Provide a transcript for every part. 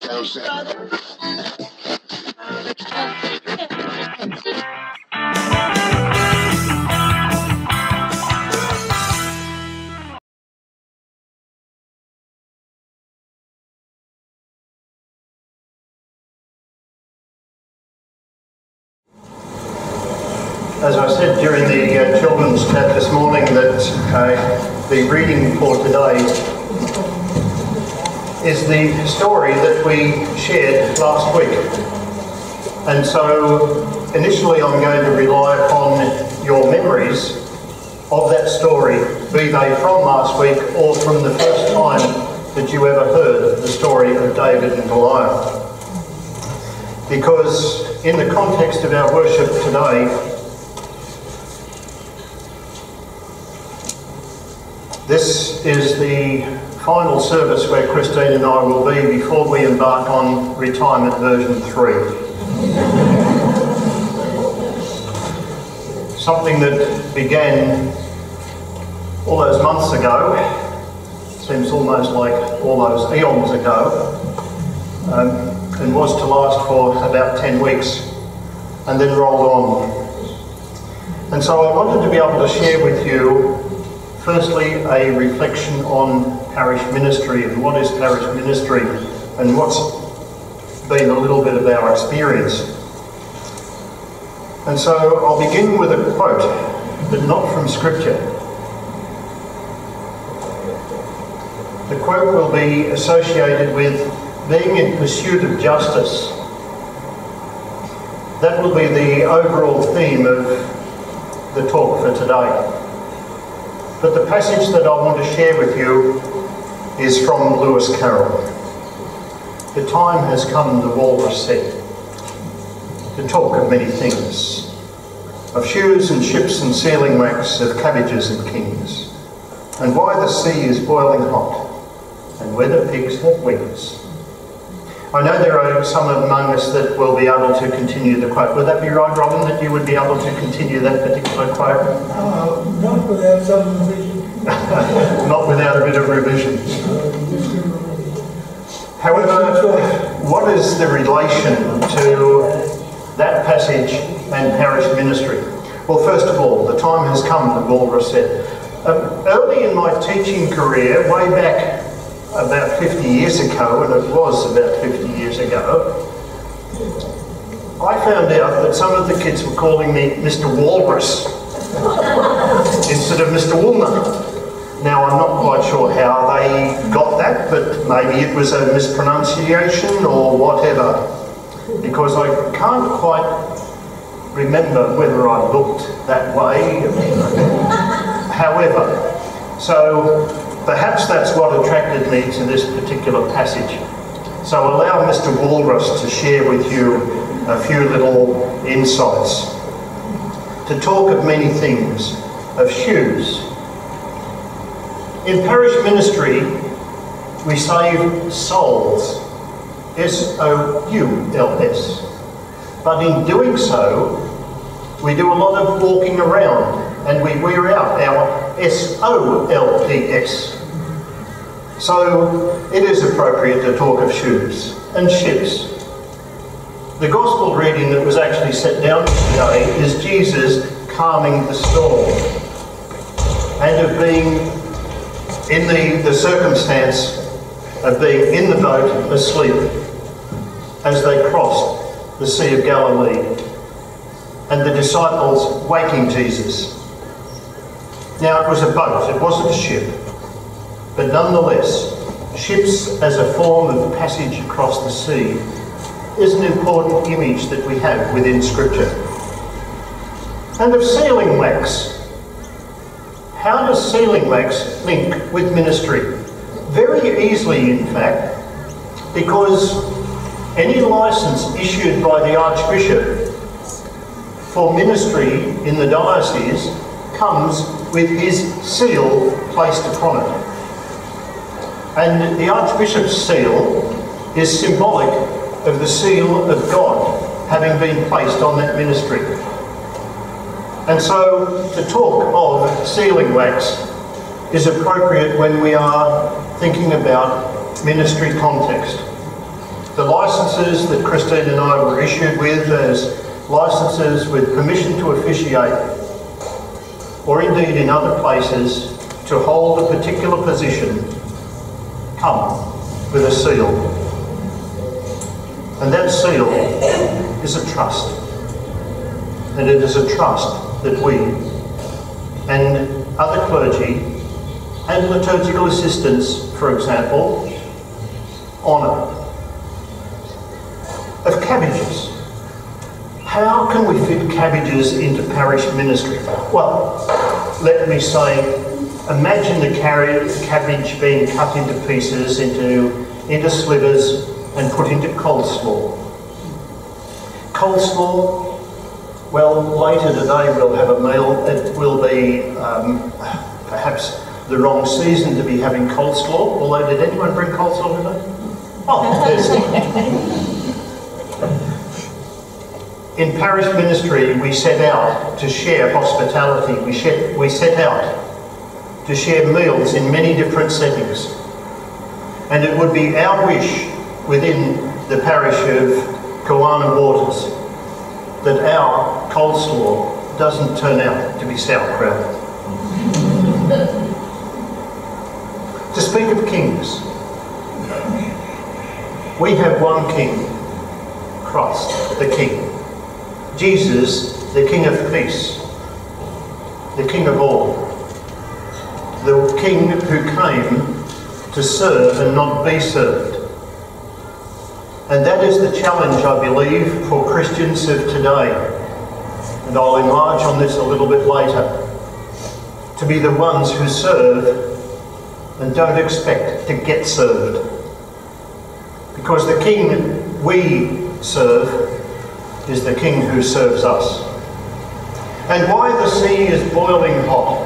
As I said during the children's chat this morning, that the reading for today is the story that we shared last week. And so initially I'm going to rely upon your memories of that story, be they from last week or from the first time that you ever heard the story of David and Goliath. Because in the context of our worship today, this is the final service where Christine and I will be before we embark on retirement version 3. Something that began all those months ago, seems almost like all those eons ago, and was to last for about 10 weeks and then rolled on. And so I wanted to be able to share with you firstly, a reflection on parish ministry and what is parish ministry and what's been a little bit of our experience. And so I'll begin with a quote, but not from Scripture. The quote will be associated with being in pursuit of justice. That will be the overall theme of the talk for today. But the passage that I want to share with you is from Lewis Carroll. The time has come, the walrus said, to talk of many things, of shoes and ships and sealing wax, of cabbages and kings, and why the sea is boiling hot, and whether pigs have wings. I know there are some among us that will be able to continue the quote. Would that be right, Robin, that you would be able to continue that particular quote? Not without some revision. Not without a bit of revision. However, what is the relation to that passage and parish ministry? Well, first of all, the time has come, the walrus said. Early in my teaching career, way back about 50 years ago, and it was about 50 years ago, I found out that some of the kids were calling me Mr. Walrus instead of Mr. Woolner. Now, I'm not quite sure how they got that, but maybe it was a mispronunciation or whatever, because I can't quite remember whether I looked that way. However, so perhaps that's what attracted me to this particular passage. So allow Mr. Walrus to share with you a few little insights. To talk of many things, of shoes. In parish ministry, we save souls, S-O-U-L-S. But in doing so, we do a lot of walking around and we wear out our S-O-L-P-S. So it is appropriate to talk of shoes and ships. The Gospel reading that was actually set down today is Jesus calming the storm and of being in the circumstance of being in the boat asleep as they crossed the Sea of Galilee and the disciples waking Jesus. Now it was a boat, it wasn't a ship, but nonetheless, ships as a form of passage across the sea is an important image that we have within Scripture. And of sealing wax. How does sealing wax link with ministry? Very easily, in fact, because any licence issued by the Archbishop for ministry in the diocese comes with his seal placed upon it. And the Archbishop's seal is symbolic of the seal of God having been placed on that ministry. And so to talk of sealing wax is appropriate when we are thinking about ministry context. The licences that Christine and I were issued with as licences with permission to officiate, or indeed in other places to hold a particular position, come with a seal. And that seal is a trust. And it is a trust that we and other clergy and liturgical assistants, for example, honour. Of cabbages. How can we fit cabbages into parish ministry? Well, let me say, imagine the cabbage being cut into pieces, into slivers and put into coleslaw. Coleslaw, well, later today we'll have a meal. It will be perhaps the wrong season to be having coleslaw, although did anyone bring coleslaw today? Oh, there's In parish ministry, we set out to share hospitality. We set out to share meals in many different settings. And it would be our wish within the parish of Kawana Waters that our coleslaw doesn't turn out to be sauerkraut. To speak of kings, we have one king, Christ, the King. Jesus, the King of Peace, the King of all, the King who came to serve and not be served. And that is the challenge, I believe, for Christians of today. And I'll enlarge on this a little bit later. To be the ones who serve and don't expect to get served. Because the King we serve is the King who serves us. And why the sea is boiling hot?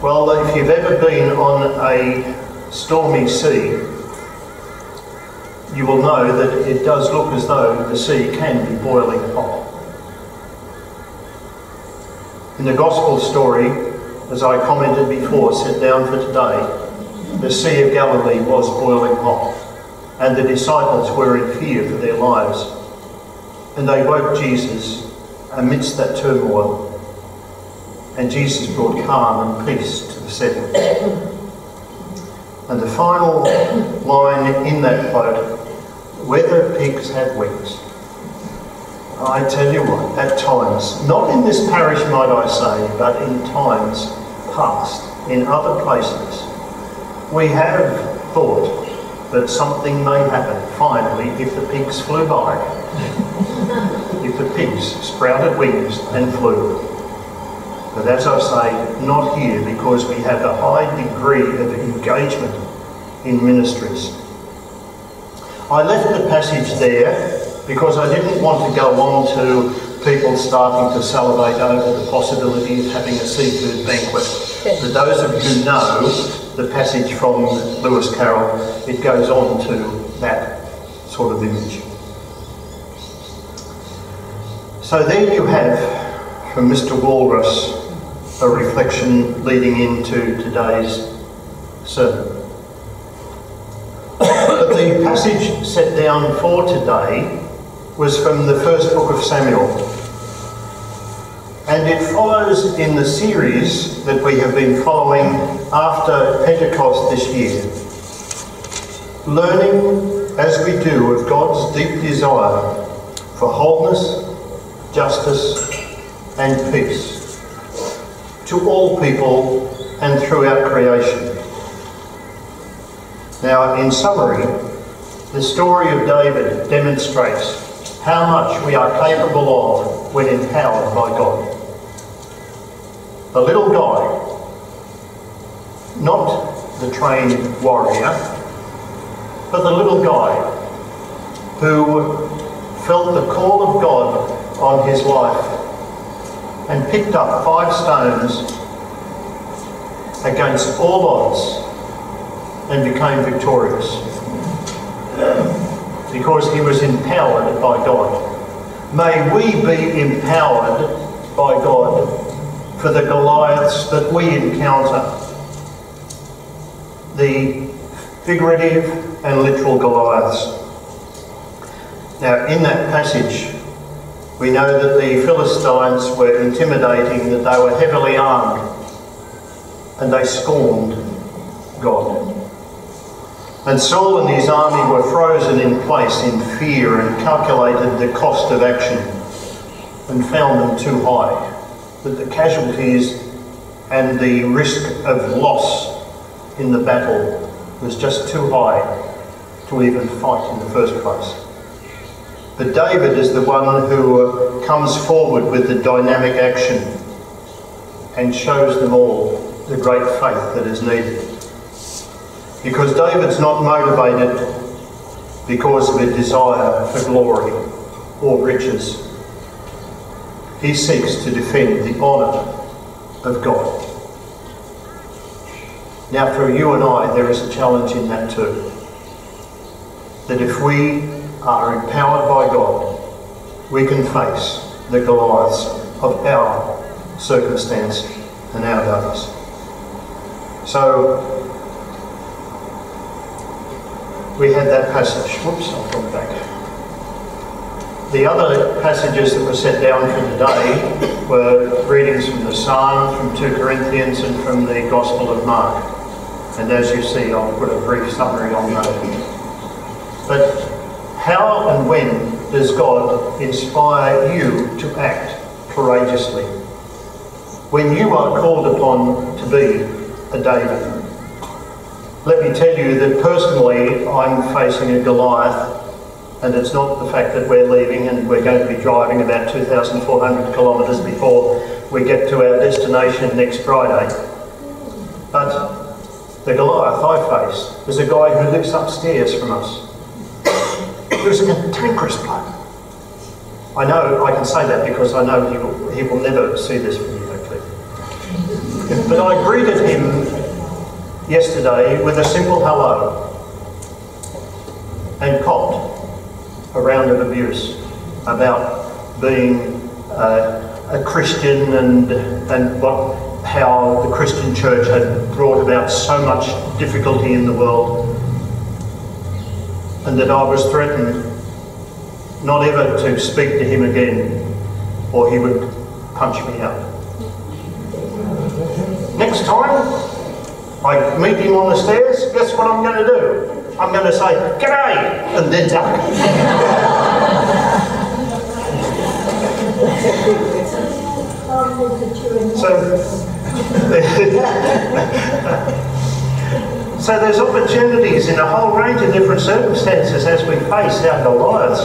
Well, if you've ever been on a stormy sea, you will know that it does look as though the sea can be boiling hot. In the Gospel story, as I commented before, set down for today, the Sea of Galilee was boiling hot, and the disciples were in fear for their lives. And they woke Jesus amidst that turmoil, and Jesus brought calm and peace to the setting. And the final line in that quote, whether pigs have wings. I tell you what, at times, not in this parish might I say, but in times past, in other places, we have thought that something may happen finally if the pigs flew by. If the pigs sprouted wings and flew. But as I say, not here, because we have a high degree of engagement in ministries. I left the passage there because I didn't want to go on to people starting to salivate over the possibility of having a seafood banquet. For those of you who know the passage from Lewis Carroll, it goes on to that sort of image. So there you have, from Mr. Walrus, a reflection leading into today's sermon. But the passage set down for today was from the first book of Samuel. And it follows in the series that we have been following after Pentecost this year. Learning, as we do, of God's deep desire for wholeness, justice and peace to all people and throughout creation. Now, in summary, the story of David demonstrates how much we are capable of when empowered by God. The little guy, not the trained warrior, but the little guy who felt the call of God on his life and picked up 5 stones against all odds and became victorious because he was empowered by God. May we be empowered by God for the Goliaths that we encounter, the figurative and literal Goliaths. Now, in that passage, we know that the Philistines were intimidating, that they were heavily armed, and they scorned God. And Saul and his army were frozen in place in fear and calculated the cost of action and found them too high, that the casualties and the risk of loss in the battle was just too high to even fight in the first place. But David is the one who comes forward with the dynamic action and shows them all the great faith that is needed. Because David's not motivated because of a desire for glory or riches. He seeks to defend the honour of God. Now, for you and I, there is a challenge in that too. That if we are empowered by God, we can face the Goliaths of our circumstance and our days. So, we had that passage. Whoops, I'll come back. The other passages that were set down for today were readings from the Psalm, from 2 Corinthians and from the Gospel of Mark. And as you see, I'll put a brief summary on that. But how and when does God inspire you to act courageously? When you are called upon to be a David. Let me tell you that personally I'm facing a Goliath, and it's not the fact that we're leaving and we're going to be driving about 2,400 kilometres before we get to our destination next Friday. But the Goliath I face is a guy who lives upstairs from us. Who's a cantankerous bloke. I know I can say that because I know he will never see this from you, actually. But I greeted him yesterday with a simple hello and copped a round of abuse about being a Christian and how the Christian church had brought about so much difficulty in the world, and that I was threatened not ever to speak to him again or he would punch me out. Next time I meet him on the stairs, guess what I'm going to do? I'm going to say, "G'day," and then duck. So there's opportunities in a whole range of different circumstances as we face our Goliaths.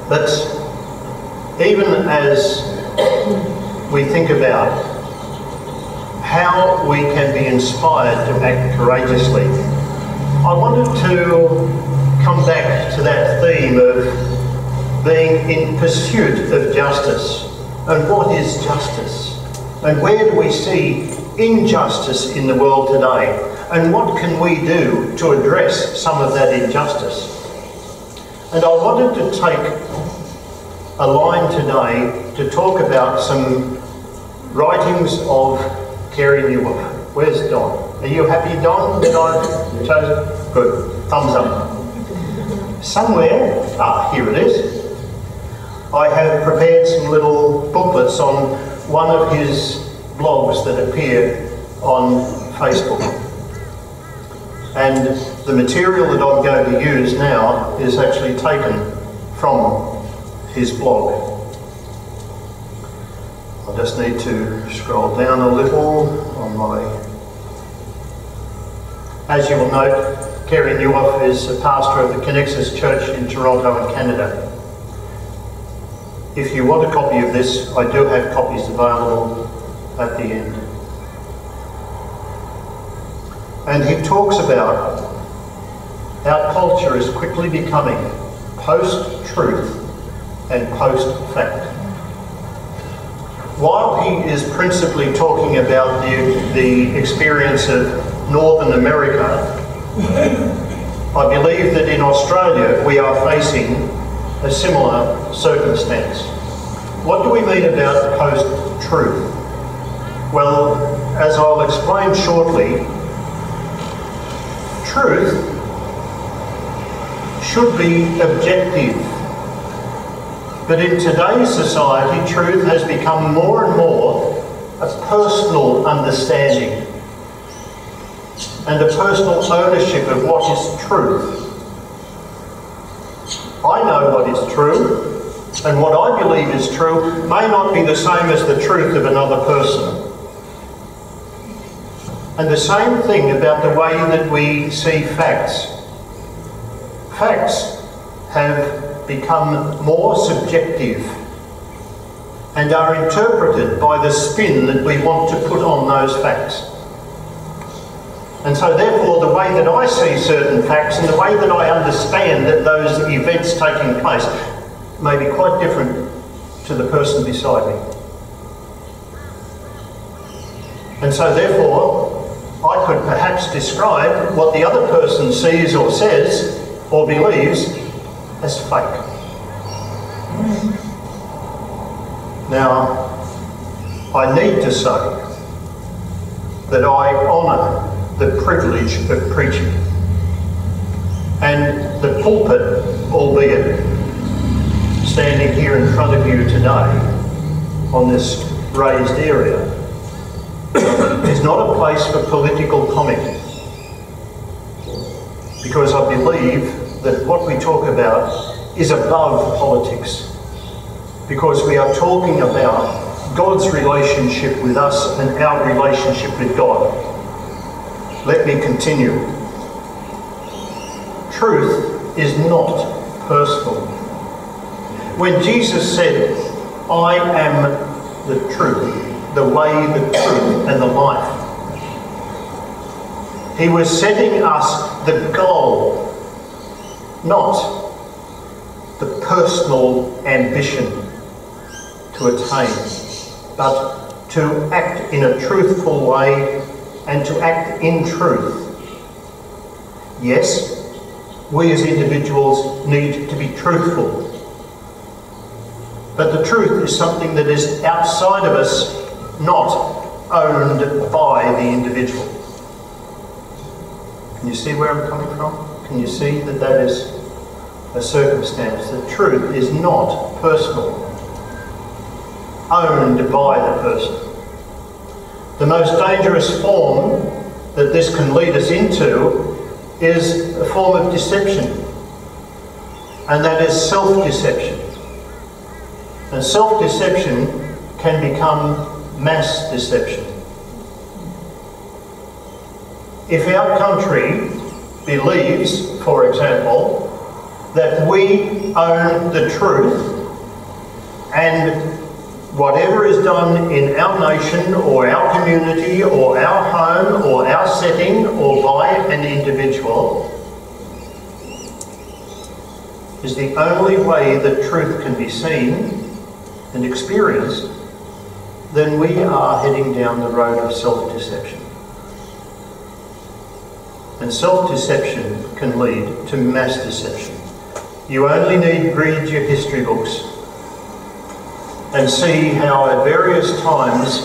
But even as we think about how we can be inspired to act courageously, I wanted to come back to that theme of being in pursuit of justice. And what is justice? And where do we see injustice in the world today? And what can we do to address some of that injustice? And I wanted to take a line today to talk about some writings of Kerry Newell. Where's Don? Are you happy, Don, that I've chosen? Good. Thumbs up. Somewhere, here it is. I have prepared some little booklets on one of his blogs that appear on Facebook. And the material that I'm going to use now is actually taken from his blog. I just need to scroll down a little on my... As you will note, Kerry Newell is a pastor of the Connexus Church in Toronto in Canada. If you want a copy of this, I do have copies available at the end. And he talks about our culture is quickly becoming post-truth and post-fact. While he is principally talking about the experience of Northern America, I believe that in Australia we are facing a similar circumstance. What do we mean about post-truth? Well, as I'll explain shortly, truth should be objective. But in today's society, truth has become more and more a personal understanding and a personal ownership of what is truth. I know what is true, and what I believe is true may not be the same as the truth of another person. And the same thing about the way that we see facts. Facts have become more subjective and are interpreted by the spin that we want to put on those facts. And so therefore the way that I see certain facts and the way that I understand that those events taking place may be quite different to the person beside me. And so therefore I could perhaps describe what the other person sees or says or believes as fake. Now, I need to say that I honour the privilege of preaching. And the pulpit, albeit standing here in front of you today on this raised area, is not a place for political comment. Because I believe that what we talk about is above politics. Because we are talking about God's relationship with us and our relationship with God. Let me continue. Truth is not personal. When Jesus said, "I am the truth, the way, the truth, and the life," he was setting us the goal, not the personal ambition to attain, but to act in a truthful way and to act in truth. Yes, we as individuals need to be truthful, but the truth is something that is outside of us, not owned by the individual. Can you see where I'm coming from? Can you see that that is a circumstance? The truth is not personal, owned by the person. The most dangerous form that this can lead us into is a form of deception, and that is self-deception. And self-deception can become mass deception. If our country believes, for example, that we own the truth and whatever is done in our nation or our community or our home or our setting or by an individual is the only way that truth can be seen and experienced, then we are heading down the road of self-deception. And self-deception can lead to mass deception. You only need to read your history books and see how at various times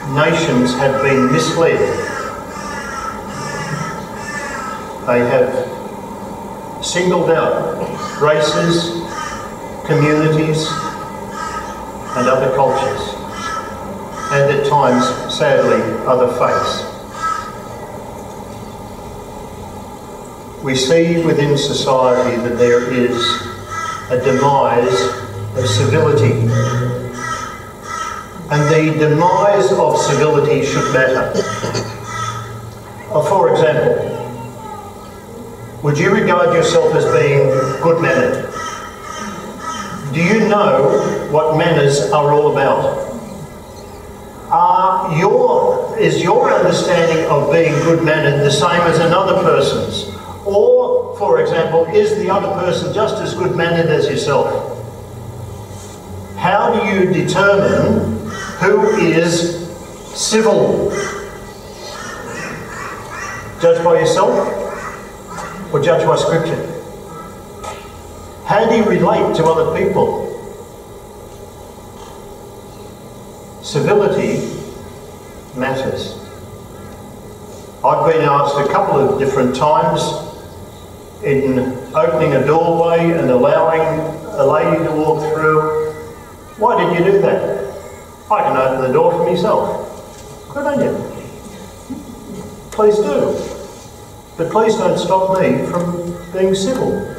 nations have been misled. They have singled out races, communities and other cultures, and at times, sadly, other faiths. We see within society that there is a demise of civility. And the demise of civility should matter. For example, would you regard yourself as being good-mannered? Do you know what manners are all about? Is your understanding of being good-mannered the same as another person's? Or, for example, is the other person just as good-mannered as yourself? How do you determine who is civil? Judge by yourself or judge by Scripture? How do you relate to other people? Civility matters. I've been asked a couple of different times in opening a doorway and allowing a lady to walk through. Why did you do that? I can open the door for myself. Good on you. Please do. But please don't stop me from being civil.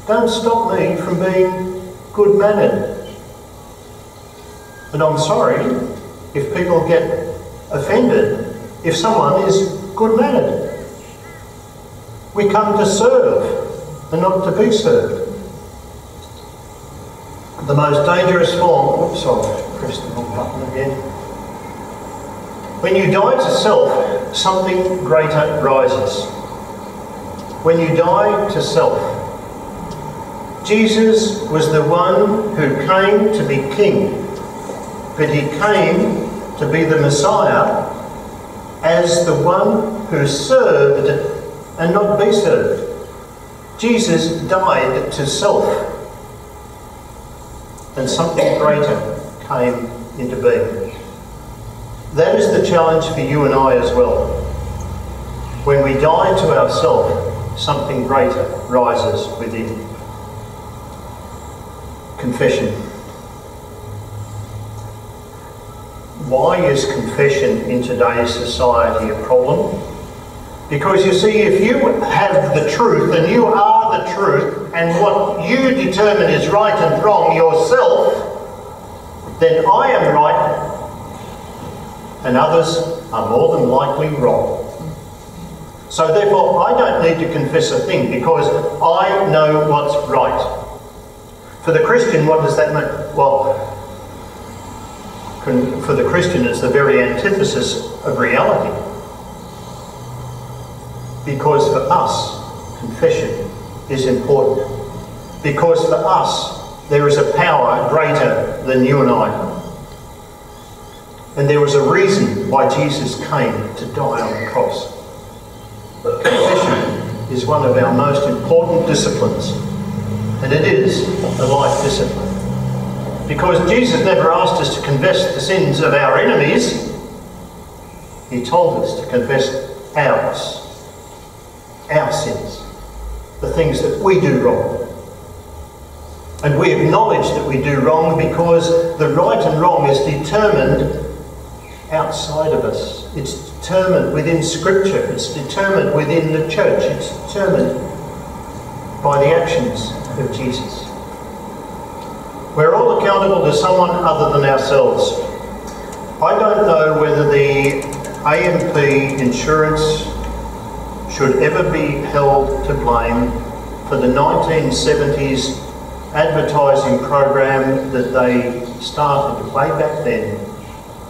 Don't stop me from being good-mannered. And I'm sorry if people get offended if someone is good-mannered. We come to serve and not to be served. The most dangerous form, press the wrong button again. When you die to self, something greater rises. When you die to self, Jesus was the one who came to be king, but he came to be the Messiah as the one who served and not be served. Jesus died to self, and something greater came into being. That is the challenge for you and I as well. When we die to ourselves, something greater rises within. Confession. Why is confession in today's society a problem? Because you see, if you have the truth and you are the truth and what you determine is right and wrong yourself, then I am right and others are more than likely wrong. So therefore I don't need to confess a thing because I know what's right. For the Christian, what does that mean? Well, for the Christian it's the very antithesis of reality. Because for us, confession is important. Because for us, there is a power greater than you and I. And there was a reason why Jesus came to die on the cross. Confession is one of our most important disciplines. And it is a life discipline. Because Jesus never asked us to confess the sins of our enemies. He told us to confess ours. Our sins, the things that we do wrong. And we acknowledge that we do wrong because the right and wrong is determined outside of us. It's determined within Scripture. It's determined within the church. It's determined by the actions of Jesus. We're all accountable to someone other than ourselves. I don't know whether the AMP insurance should ever be held to blame for the 1970s advertising program that they started way back then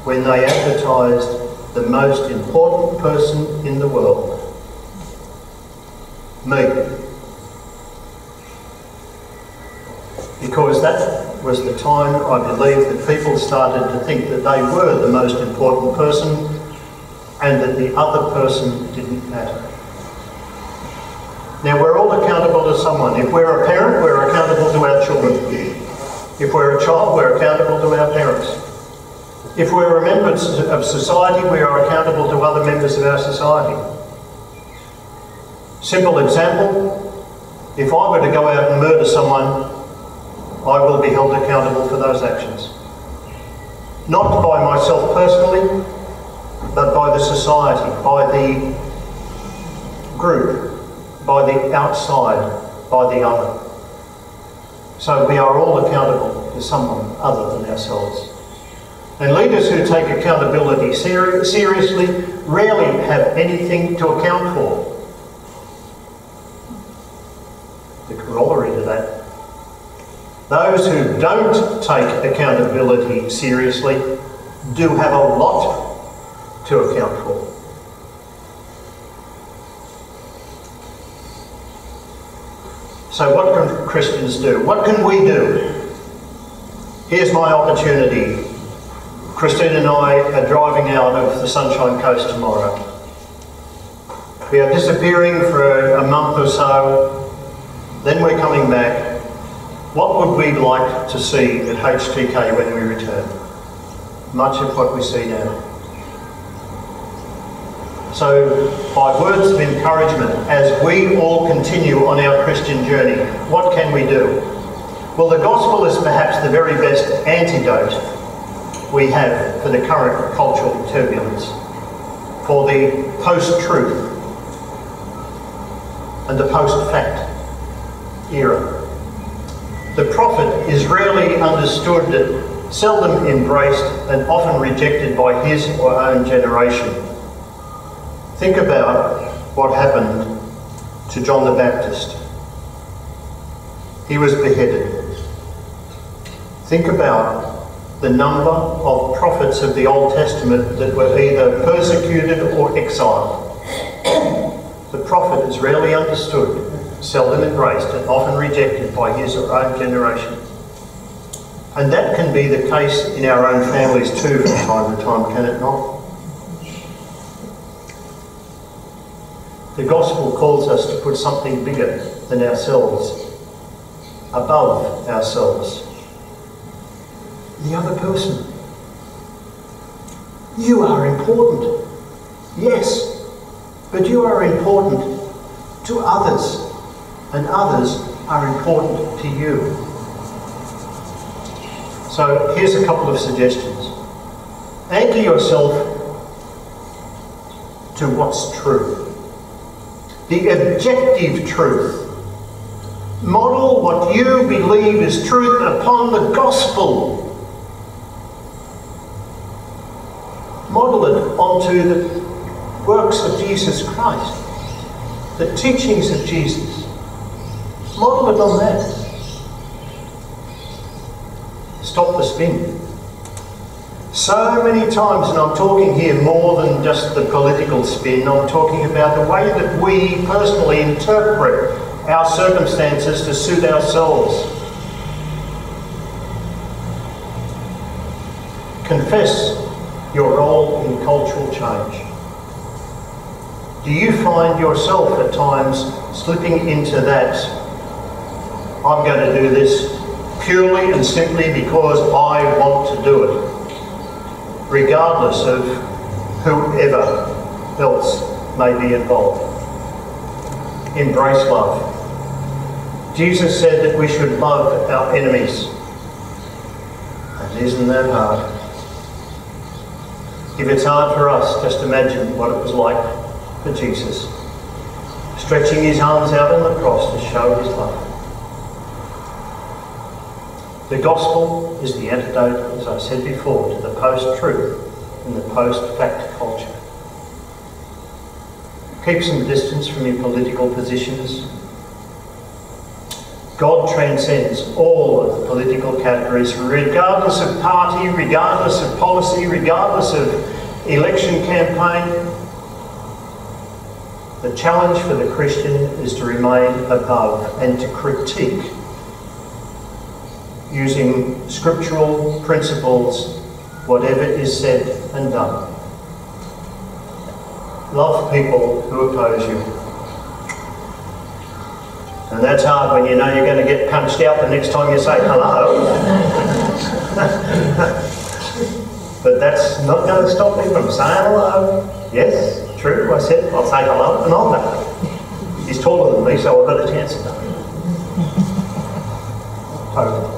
when they advertised the most important person in the world, me. Because that was the time, I believe, that people started to think that they were the most important person and that the other person didn't matter. Now, we're all accountable to someone. If we're a parent, we're accountable to our children. If we're a child, we're accountable to our parents. If we're a member of society, we are accountable to other members of our society. Simple example, if I were to go out and murder someone, I will be held accountable for those actions. Not by myself personally, but by the society, by the group, by the outside, by the other. So we are all accountable to someone other than ourselves. And leaders who take accountability seriously rarely have anything to account for. The corollary to that, those who don't take accountability seriously do have a lot to account for. So what can Christians do? What can we do? Here's my opportunity. Christine and I are driving out of the Sunshine Coast tomorrow. We are disappearing for a month or so, then we're coming back. What would we like to see at HTK when we return? Much of what we see now. So, by words of encouragement, as we all continue on our Christian journey, what can we do? Well, the gospel is perhaps the very best antidote we have for the current cultural turbulence, for the post-truth and the post-fact era. The prophet is rarely understood, seldom embraced, and often rejected by his or own generation. Think about what happened to John the Baptist. He was beheaded. Think about the number of prophets of the Old Testament that were either persecuted or exiled. The prophet is rarely understood, seldom embraced, and often rejected by his or own generation. And that can be the case in our own families too from time to time, can it not? The gospel calls us to put something bigger than ourselves, above ourselves. The other person. You are important. Yes, but you are important to others, and others are important to you. So here's a couple of suggestions. Anchor yourself to what's true. The objective truth. Model what you believe is truth upon the gospel. Model it onto the works of Jesus Christ, the teachings of Jesus. Model it on that. Stop the spin. So many times, and I'm talking here more than just the political spin, I'm talking about the way that we personally interpret our circumstances to suit ourselves. Confess your role in cultural change. Do you find yourself at times slipping into that, I'm going to do this purely and simply because I want to do it, regardless of whoever else may be involved? Embrace love. Jesus said that we should love our enemies. And isn't that hard? If it's hard for us, just imagine what it was like for Jesus, stretching his arms out on the cross to show his love. The gospel is the antidote, as I said before, to the post-truth and the post-fact culture. Keep some distance from your political positions. God transcends all of the political categories, regardless of party, regardless of policy, regardless of election campaign. The challenge for the Christian is to remain above and to critique using scriptural principles whatever is said and done. Love people who oppose you. And that's hard when you know you're going to get punched out the next time you say hello. But that's not going to stop me from saying hello. Yes, true, I said I'll say hello and I'll know. He's taller than me, so I've got a chance of knowing. Hope.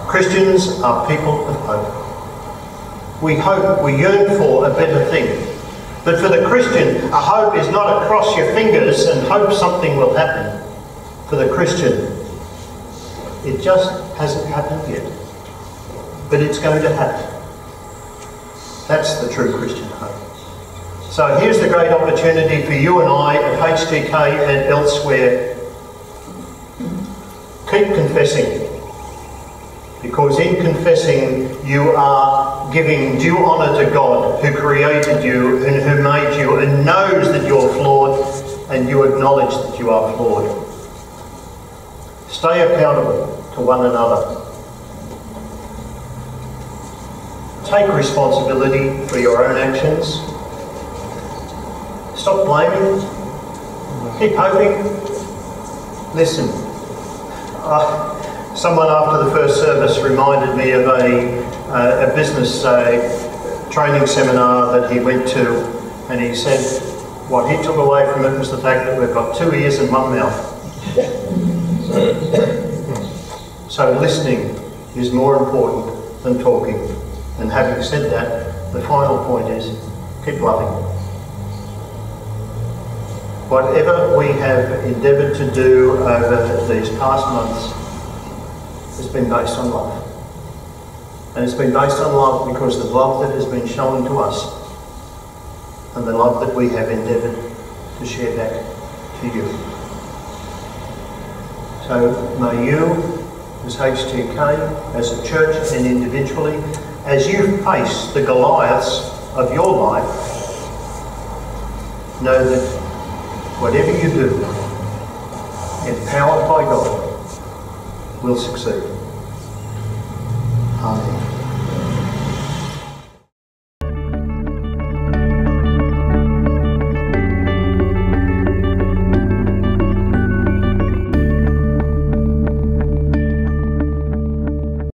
Christians are people of hope. We hope, we yearn for a better thing. But for the Christian, a hope is not a cross your fingers and hope something will happen. For the Christian, it just hasn't happened yet. But it's going to happen. That's the true Christian hope. So here's the great opportunity for you and I at HTK and elsewhere. Keep confessing. Because in confessing, you are giving due honour to God who created you and who made you and knows that you're flawed, and you acknowledge that you are flawed. Stay accountable to one another. Take responsibility for your own actions. Stop blaming. Keep hoping. Listen. Someone after the first service reminded me of a business training seminar that he went to, And he said what he took away from it was the fact that we've got 2 ears and 1 mouth. So listening is more important than talking. And having said that, the final point is keep loving. Whatever we have endeavoured to do over these past months has been based on love. And it's been based on love because the love that has been shown to us and the love that we have endeavoured to share back to you. So may you, as HTK, as a church and individually, as you face the Goliaths of your life, know that whatever you do, empowered by God, will succeed.